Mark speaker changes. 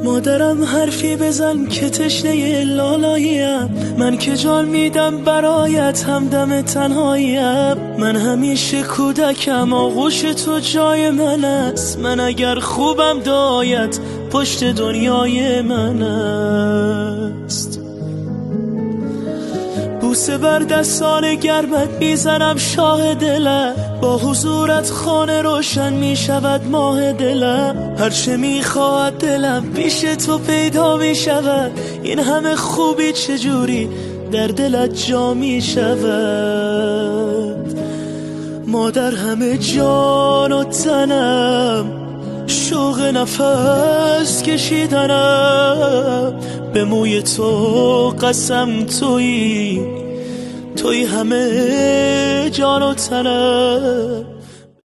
Speaker 1: مادرم حرفی بزن که تشنه لالاییم، من که جان میدم برایت همدم تنهاییم. من همیشه کودکم، آغوش تو جای من است. من اگر خوبم دایت پشت دنیای من است. بوسه بر دستان گرمت میزنم شاه دلم، با حضورت خانه روشن میشود ماه دلم. هرچه میخواهد دلم پیش تو پیدا میشود، این همه خوبی چجوری در دلت جا میشود. مادر همه جان و تنم، شوق نفس کشیدنم، به موی تو قسم تویی همه جان و تنم.